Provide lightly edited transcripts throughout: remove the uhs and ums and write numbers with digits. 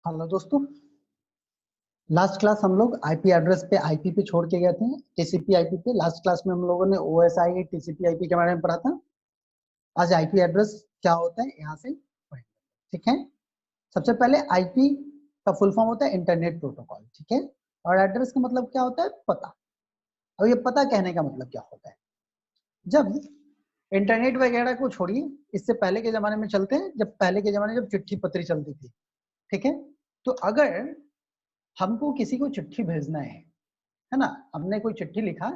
Hello दोस्तों, last class हम लोग आईपी एड्रेस पे आईपी पे छोड़ के गए थे। टीसीपी आईपी पे लास्ट क्लास में हम लोगों ने ओएसआई टीसीपी आईपी के बारे में पढ़ा था। आज आईपी एड्रेस क्या होता है यहाँ से पढ़ेंगे। ठीक है, सबसे पहले आईपी का फुल फॉर्म होता है इंटरनेट प्रोटोकॉल। ठीक है, और एड्रेस का मतलब क्या होता है? पता। और ये पता कहने का मतलब क्या होता है? जब इंटरनेट वगैरह को छोड़िए, इससे पहले के जमाने में चलते हैं। जब पहले के जमाने जब चिट्ठी पत्री चलती थी, ठीक है, तो अगर हमको किसी को चिट्ठी भेजना है ना, हमने कोई चिट्ठी लिखा,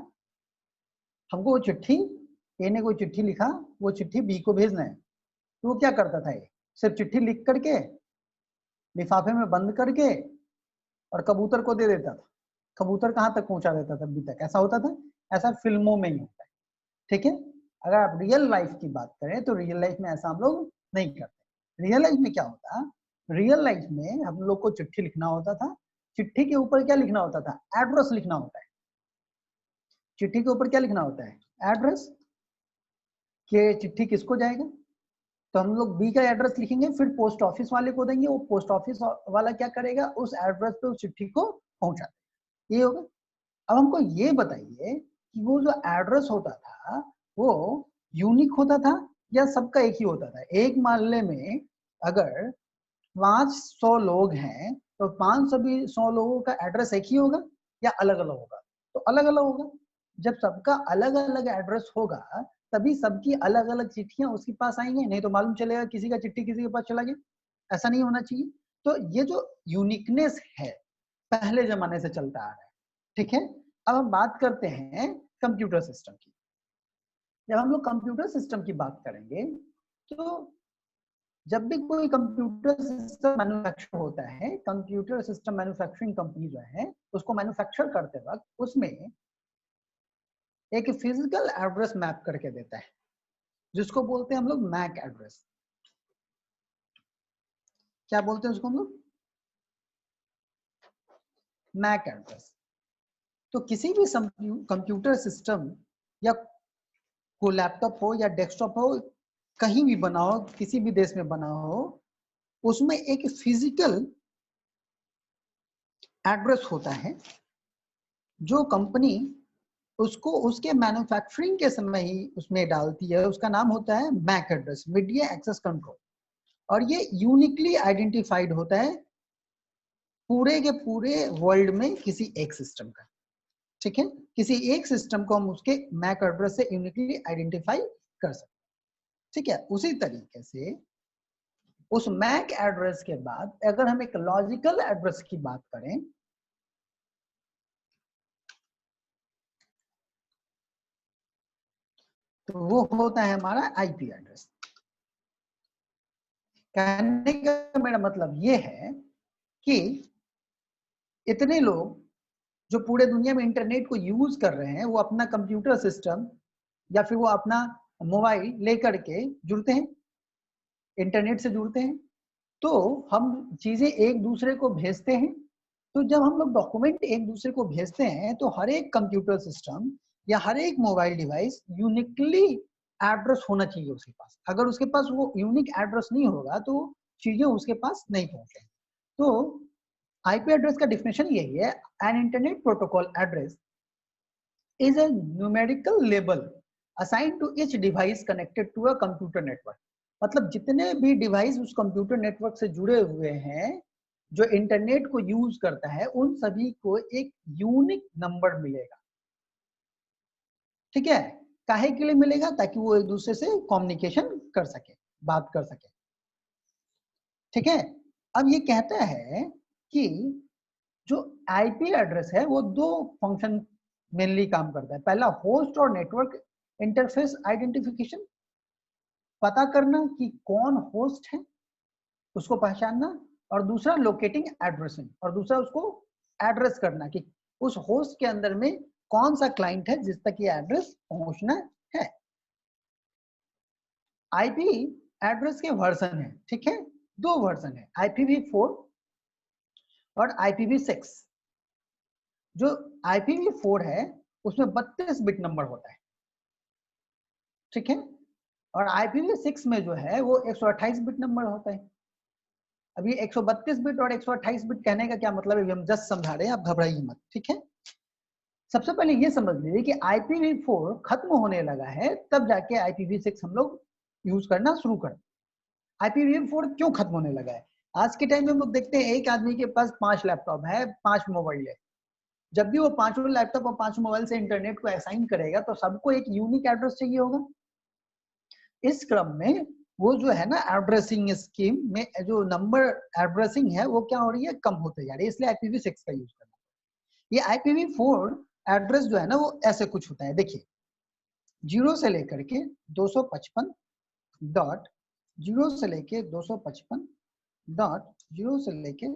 हमको वो चिट्ठी, ए ने कोई चिट्ठी लिखा, वो चिट्ठी बी को भेजना है, तो वो क्या करता था? ये सिर्फ चिट्ठी लिख करके लिफाफे में बंद करके और कबूतर को दे देता था। कबूतर कहाँ तक पहुंचा देता था? बी तक। ऐसा होता था? ऐसा फिल्मों में ही होता है। ठीक है, अगर आप रियल लाइफ की बात करें तो रियल लाइफ में ऐसा हम लोग नहीं करते। रियल लाइफ में क्या होता? रियल लाइफ में हम लोग को चिट्ठी लिखना होता था। चिट्ठी के ऊपर क्या लिखना होता था? एड्रेस लिखना होता है। चिट्ठी के ऊपर क्या लिखना होता है? एड्रेस। कि चिट्ठी किसको जाएगा, तो हम लोग बी का एड्रेस लिखेंगे, फिर पोस्ट ऑफिस वाले को देंगे, वो पोस्ट ऑफिस वाला क्या करेगा? उस एड्रेस पे उस चिट्ठी को पहुंचा देगा। ये होगा। अब हमको ये बताइए कि वो जो एड्रेस होता था वो यूनिक होता था या सबका एक ही होता था? एक मोहल्ले में अगर 500 लोग हैं तो 500 लोगों का एड्रेस एक ही होगा या अलग अलग होगा? तो अलग अलग होगा। जब सबका अलग अलग एड्रेस होगा तभी सबकी अलग अलग चिट्ठियां उसके पास आएंगे, नहीं तो मालूम चलेगा किसी का चिट्ठी किसी के पास चला गया। ऐसा नहीं होना चाहिए। तो ये जो यूनिकनेस है पहले जमाने से चलता आ रहा है। ठीक है, अब हम बात करते हैं कंप्यूटर सिस्टम की। जब हम लोग कंप्यूटर सिस्टम की बात करेंगे तो जब भी कोई कंप्यूटर सिस्टम मैन्युफैक्चर होता है, कंप्यूटर सिस्टम मैन्युफैक्चरिंग कंपनी जो है उसको मैन्युफैक्चर करते वक्त उसमें एक फिजिकल एड्रेस मैप करके देता है, जिसको बोलते हैं हम लोग मैक एड्रेस। क्या बोलते हैं उसको हम लोग? MAC address. तो किसी भी कंप्यूटर सिस्टम या को लैपटॉप हो या डेस्कटॉप हो, कहीं भी बना हो, किसी भी देश में बना हो, उसमें एक फिजिकल एड्रेस होता है जो कंपनी उसको उसके मैन्युफैक्चरिंग के समय ही उसमें डालती है। उसका नाम होता है MAC address, media access control. और ये यूनिकली आइडेंटिफाइड होता है पूरे के पूरे वर्ल्ड में किसी एक सिस्टम का। ठीक है, किसी एक सिस्टम को हम उसके मैक एड्रेस से यूनिकली आइडेंटिफाई कर सकते हैं। ठीक है, उसी तरीके से उस मैक एड्रेस के बाद अगर हम एक लॉजिकल एड्रेस की बात करें तो वो होता है हमारा आईपी एड्रेस। कहने का मेरा मतलब ये है कि इतने लोग जो पूरे दुनिया में इंटरनेट को यूज कर रहे हैं वो अपना कंप्यूटर सिस्टम या फिर वो अपना मोबाइल लेकर के जुड़ते हैं, इंटरनेट से जुड़ते हैं, तो हम चीजें एक दूसरे को भेजते हैं। तो जब हम लोग डॉक्यूमेंट एक दूसरे को भेजते हैं तो हर एक कंप्यूटर सिस्टम या हर एक मोबाइल डिवाइस यूनिकली एड्रेस होना चाहिए उसके पास। अगर उसके पास वो यूनिक एड्रेस नहीं होगा तो चीजें उसके पास नहीं पहुंचेंगी। तो आईपी एड्रेस का डेफिनेशन यही है, an internet protocol address is a numerical label assigned to each device connected to a computer network। मतलब जितने भी डिवाइस उस कंप्यूटर नेटवर्क से जुड़े हुए हैं जो इंटरनेट को यूज करता है उन सभी को एक यूनिक नंबर मिलेगा। ठीक है, काहे के लिए मिलेगा? ताकि वो एक दूसरे से कम्युनिकेशन कर सके, बात कर सके। ठीक है, अब ये कहता है कि जो आईपी एड्रेस है वो दो फंक्शन मेनली काम करता है। पहला होस्ट और नेटवर्क इंटरफेस आइडेंटिफिकेशन, पता करना कि कौन होस्ट है उसको पहचानना, और दूसरा लोकेटिंग एड्रेसिंग, और दूसरा उसको एड्रेस करना कि उस होस्ट के अंदर में कौन सा क्लाइंट है जिस तक ये एड्रेस पहुंचना है। आईपी एड्रेस के वर्जन है, ठीक है, दो वर्जन है, IPv4 और IPv6। जो IPv4 है उसमें 32 बिट नंबर होता है। ठीक है, और IPv6 में जो है वो 128 बिट नंबर होता है। अब ये 132 बिट और 128 बिट कहने का क्या मतलब है, हम जस्ट समझा रहे हैं, आप घबराइए मत, ठीक है। सबसे पहले ये समझ लीजिए कि IPv4 खत्म होने लगा है तब जाके IPv6 हम लोग यूज करना शुरू कर। IPv4 क्यों खत्म होने लगा है? आज के टाइम में हम लोग देखते हैं एक आदमी के पास 5 लैपटॉप है, 5 मोबाइल है। जब भी वो 5 लैपटॉप और 5 मोबाइल से इंटरनेट को असाइन करेगा तो सबको एक यूनिक एड्रेस चाहिए होगा। इस क्रम में वो जो है ना एड्रेसिंग स्कीम में जो नंबर एड्रेसिंग है वो क्या हो रही है, कम होते जा रही है, इसलिए IPv6 का यूज करना। ये IPv4 एड्रेस जो है ना वो ऐसे कुछ होता है, देखिए 0 से लेकर के 255 डॉट 0 से लेके 255 डॉट 0 से लेके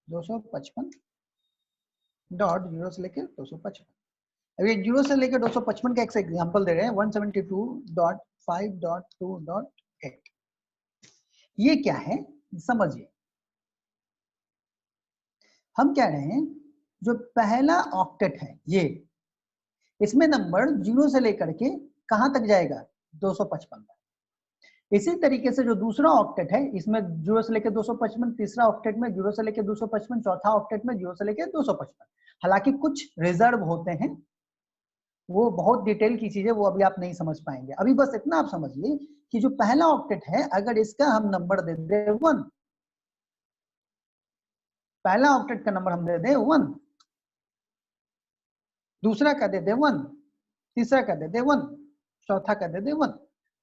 255 डॉट 0 से लेके 255। अब ये 0 से लेके 255 का एक एग्जांपल दे रहे हैं 172.5.2.8। ये क्या है समझिए, हम कह रहे हैं जो पहला ऑक्टेट है ये, इसमें नंबर 0 से लेकर के कहां तक जाएगा, 255 तक। इसी तरीके से जो दूसरा ऑक्टेट है इसमें 0 से लेकर 255, तीसरा ऑक्टेट में 0 से लेकर 255, चौथा ऑक्टेट में 0 से लेकर 255। हालांकि कुछ रिजर्व होते हैं, वो बहुत डिटेल की चीजें, वो अभी आप नहीं समझ पाएंगे। अभी बस इतना आप समझिए कि जो पहला ऑक्टेट है अगर इसका हम नंबर दे दे 1, पहला ऑक्टेट का नंबर हम दे दे 1, दूसरा का दे दे 1, तीसरा का दे दे 1, चौथा का दे दे 1,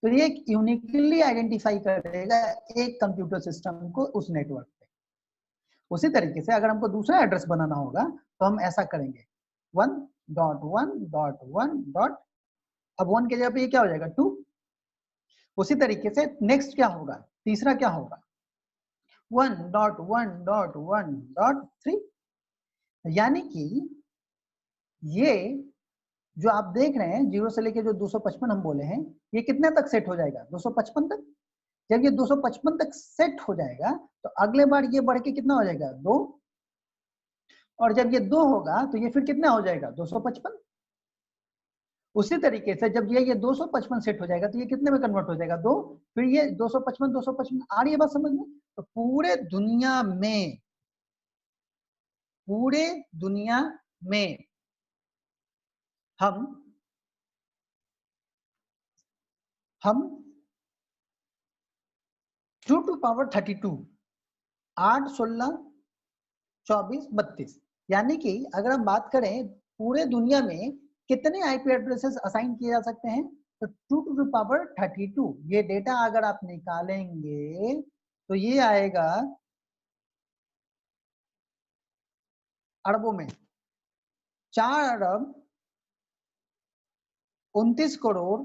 तो ये यूनिकली आइडेंटिफाई करेगा एक कंप्यूटर सिस्टम को उस नेटवर्क पे। उसी तरीके से अगर हमको दूसरा एड्रेस बनाना होगा तो हम ऐसा करेंगे 1.1.1. अब 1 के जगह पे ये क्या हो जाएगा 2। उसी तरीके से नेक्स्ट क्या होगा, तीसरा क्या होगा 1.1.1.3। यानी कि ये जो आप देख रहे हैं 0 से लेके जो 255 हम बोले हैं, ये कितने तक सेट हो जाएगा, 255 तक। जब ये 255 तक सेट हो जाएगा तो अगले बार ये बढ़ के कितना हो जाएगा 2, और जब ये 2 होगा तो ये फिर कितना हो जाएगा 255। उसी तरीके से जब ये 255 सेट हो जाएगा तो ये कितने में कन्वर्ट हो जाएगा 2, फिर ये 255 आ रही है बात समझ में। तो पूरे दुनिया में हम 2 to power 32 8 16 24 32, यानी कि अगर हम बात करें पूरे दुनिया में कितने आईपी एड्रेसेस असाइन किए जा सकते हैं, तो 2 to the power 32। ये डेटा अगर आप निकालेंगे तो ये आएगा अरबों में, 4 अरब 29 crore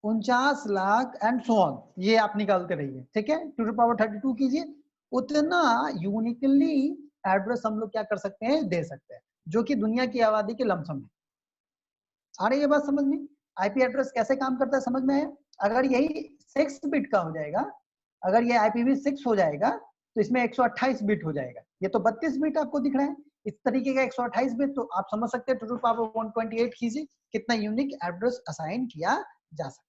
49 lakh and so on, ये आप निकालते रहिए, ठीक है। 2 to the power 32 कीजिए, उतना यूनिकली एड्रेस हम लोग क्या कर सकते हैं, दे सकते हैं, जो कि दुनिया की आबादी के लमसम है। आ रही है बात समझ में, आईपी एड्रेस कैसे काम करता है समझ में आया। अगर यही 6 बिट का हो जाएगा, अगर ये IPv6 हो जाएगा तो इसमें 128 बिट हो जाएगा। ये तो 32 बिट आपको दिख रहा है, इस तरीके का 128 बिट, तो आप समझ सकते हैं 2 to the power 128 कीजिए कितना यूनिक एड्रेस असाइन किया जा सकता है।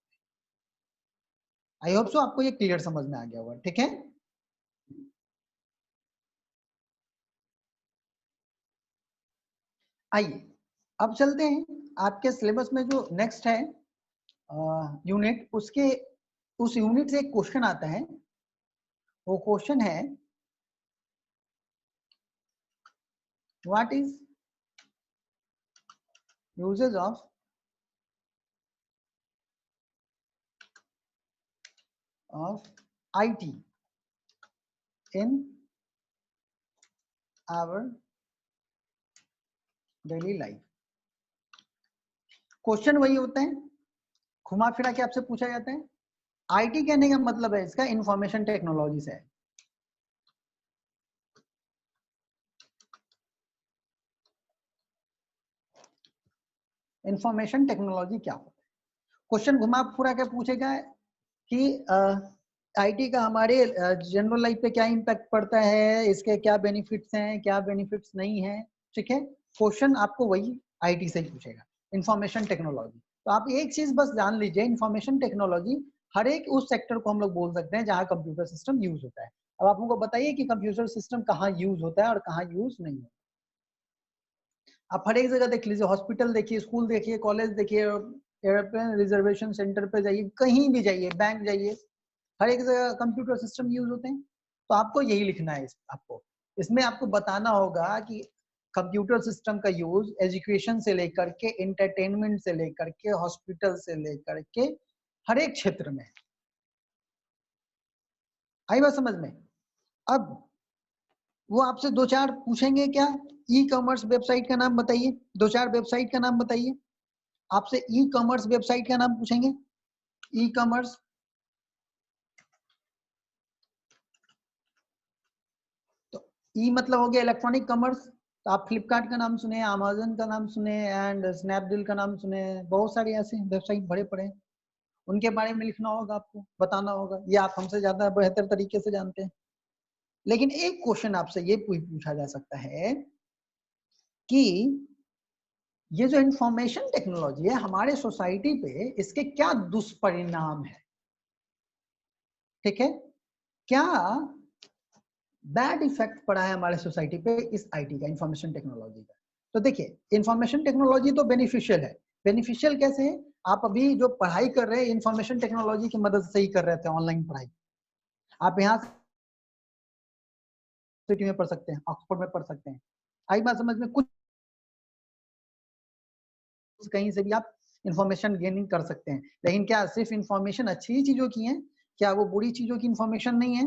आई होप सो आपको ये क्लियर समझ में आ गया होगा, ठीक है। आइए अब चलते हैं आपके सिलेबस में जो नेक्स्ट है यूनिट, उसके उस यूनिट से एक क्वेश्चन आता है। वो क्वेश्चन है what is usage of IT in our daily life। Question वही होता है, घुमा फिरा के आपसे पूछा जाता है। IT कहने का मतलब है इसका इंफॉर्मेशन टेक्नोलॉजी से है। इंफॉर्मेशन टेक्नोलॉजी क्या होता है, क्वेश्चन घुमा फिरा के पूछेगा कि IT का हमारे जनरल लाइफ पे क्या इम्पैक्ट पड़ता है, इसके क्या बेनिफिट्स हैं, क्या बेनिफिट्स नहीं है, ठीक है। क्वेश्चन आपको वही IT से ही पूछेगा, इंफॉर्मेशन टेक्नोलॉजी। तो आप एक चीज बस जान लीजिए, इंफॉर्मेशन टेक्नोलॉजी हर एक उस सेक्टर को हम लोग बोल सकते हैं जहां कंप्यूटर सिस्टम यूज होता है। अब आप हमको बताइए कि कंप्यूटर सिस्टम कहाँ यूज होता है और कहाँ यूज नहीं होता। आप हर एक जगह देख लीजिए, हॉस्पिटल देखिए, स्कूल देखिए, कॉलेज देखिए, एयरप्लेन रिजर्वेशन सेंटर पे जाइए, कहीं भी जाइए, बैंक जाइए, हर एक जगह कंप्यूटर सिस्टम यूज होते हैं। तो आपको यही लिखना है, आपको इसमें आपको बताना होगा कि कंप्यूटर सिस्टम का यूज एजुकेशन से लेकर के, एंटरटेनमेंट से लेकर के, हॉस्पिटल से लेकर के हर एक क्षेत्र में। आई बात समझ में? अब वो आपसे दो चार पूछेंगे, क्या ई कॉमर्स वेबसाइट का नाम बताइए, दो चार वेबसाइट का नाम बताइए। आपसे ई कॉमर्स वेबसाइट का नाम पूछेंगे, ई कॉमर्स। तो ई मतलब हो गया इलेक्ट्रॉनिक कॉमर्स। तो आप फ्लिपकार्ट का नाम सुने, अमेजन का नाम सुने, एंड स्नैपडील का नाम सुने, बहुत सारे ऐसे वेबसाइट भरे पड़े हैं, उनके बारे में लिखना होगा, आपको बताना होगा। ये आप हमसे ज्यादा बेहतर तरीके से जानते हैं। लेकिन एक क्वेश्चन आपसे ये पूछा जा सकता है कि ये जो इंफॉर्मेशन टेक्नोलॉजी है हमारे सोसाइटी पे, इसके क्या दुष्परिणाम है? ठीक है, क्या बैड इफेक्ट पड़ा है हमारे सोसाइटी पे इस आईटी का, इंफॉर्मेशन टेक्नोलॉजी का? तो देखिए, इंफॉर्मेशन टेक्नोलॉजी तो बेनिफिशियल है। बेनिफिशियल कैसे है? आप अभी जो पढ़ाई कर रहे हैं इंफॉर्मेशन टेक्नोलॉजी की मदद से ही कर रहे थे, ऑनलाइन पढ़ाई। आप यहाँ सिटी में पढ़ सकते हैं, ऑक्सफोर्ड में पढ़ सकते हैं। आई बात समझ में? कुछ कहीं से भी आप इंफॉर्मेशन गेनिंग कर सकते हैं। लेकिन क्या सिर्फ इंफॉर्मेशन अच्छी ही चीजों की है? क्या वो बुरी चीजों की इंफॉर्मेशन नहीं है?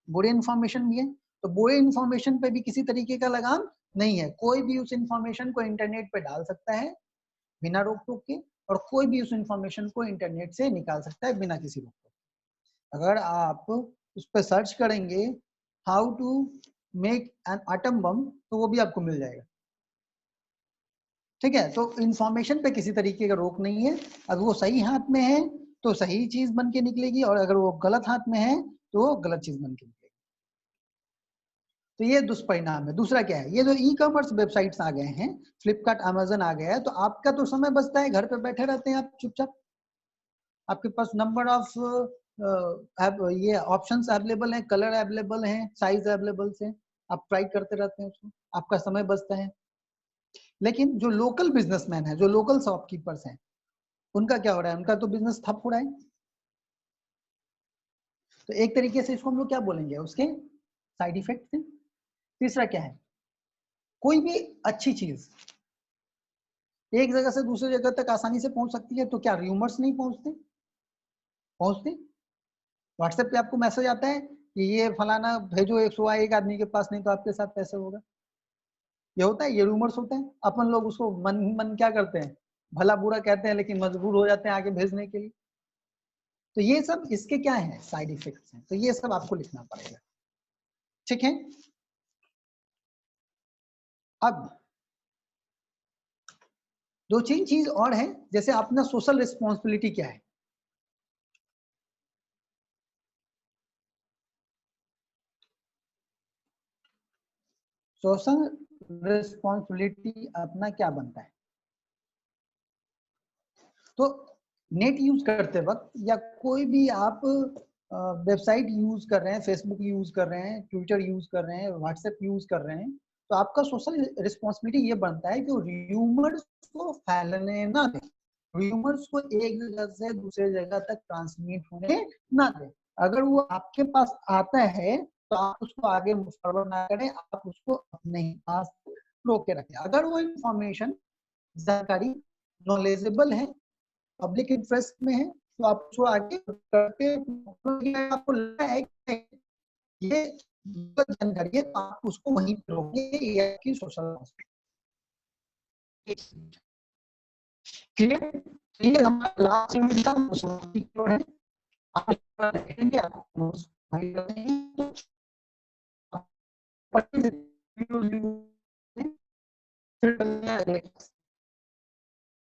बुरे इंफॉर्मेशन भी है। तो बुरे इंफॉर्मेशन पे भी किसी तरीके का लगाम नहीं है। कोई भी उस इंफॉर्मेशन को इंटरनेट पे डाल सकता है बिना रोक टोक के, और कोई भी उस इंफॉर्मेशन को इंटरनेट से निकाल सकता है बिना किसी रोक टोक। अगर आप उस पर सर्च करेंगे how to make an atom bomb, तो वो भी आपको मिल जाएगा। ठीक है, तो इंफॉर्मेशन पे किसी तरीके का रोक नहीं है। अगर वो सही हाथ में है तो सही चीज बन के निकलेगी, और अगर वो गलत हाथ में है तो वो गलत चीज बन के निकलेगी। तो ये दुष्परिणाम है। दूसरा क्या है? ये जो ई कॉमर्स वेबसाइट्स आ गए हैं, फ्लिपकार्ट, अमेजन आ गया है, तो आपका तो समय बचता है, घर पे बैठे रहते हैं आप चुपचाप। आपके पास नंबर ऑफ ये ऑप्शंस अवेलेबल हैं, कलर अवेलेबल हैं, साइज अवेलेबल है, आप ट्राई करते रहते हैं उसको, आपका समय बचता है। लेकिन जो लोकल बिजनेसमैन है, जो लोकल शॉपकीपर्स हैं, उनका क्या हो रहा है? उनका तो बिजनेस ठप हो रहा है। तो एक तरीके से इसको हम लोग क्या बोलेंगे, उसके साइड इफेक्ट हैं। तीसरा क्या है? कोई भी अच्छी चीज एक जगह से दूसरी जगह तक आसानी से पहुंच सकती है, तो क्या र्यूमर्स नहीं पहुंचते? पहुंचते। व्हाट्सएप पे आपको मैसेज आता है कि ये फलाना भेजो 101 आदमी के पास, नहीं तो आपके साथ कैसे होगा। ये होता है, ये रूमर्स होते हैं। अपन लोग उसको मन ही मन क्या करते हैं, भला बुरा कहते हैं, लेकिन मजबूर हो जाते हैं आगे भेजने के लिए। तो ये सब इसके क्या है? साइड इफेक्ट्स हैं। तो ये सब आपको लिखना पड़ेगा। ठीक है, अब दो तीन चीज और है, जैसे अपना सोशल रिस्पॉन्सिबिलिटी क्या है। सोशल रिस्पॉन्सिबिलिटी अपना क्या बनता है? तो नेट यूज करते वक्त, या कोई भी आप वेबसाइट यूज कर रहे हैं, फेसबुक यूज कर रहे हैं, ट्विटर यूज कर रहे हैं, व्हाट्सएप यूज कर रहे हैं, तो आपका सोशल रिस्पॉन्सिबिलिटी ये बनता है कि र्यूमर्स को फैलने ना दें, र्यूमर्स को एक जगह से दूसरे जगह तक ट्रांसमिट होने ना दें। अगर वो आपके पास आता है तो आप उसको आगे फॉरवर्ड ना करें, आप उसको अपने ही पास रोक के रखें। अगर वो इंफॉर्मेशन, जानकारी नॉलेजेबल है, पब्लिक इंटरेस्ट में है, तो आप उसको आगे करते, आपको लगता है कि ये जानकारी है, तो आप उसको वहीं पर रोकेंगे। ये आपकी सोशल क्लियर। ये हमारा लास्ट यूनिट था, है। आप देखेंगे, आपको फिर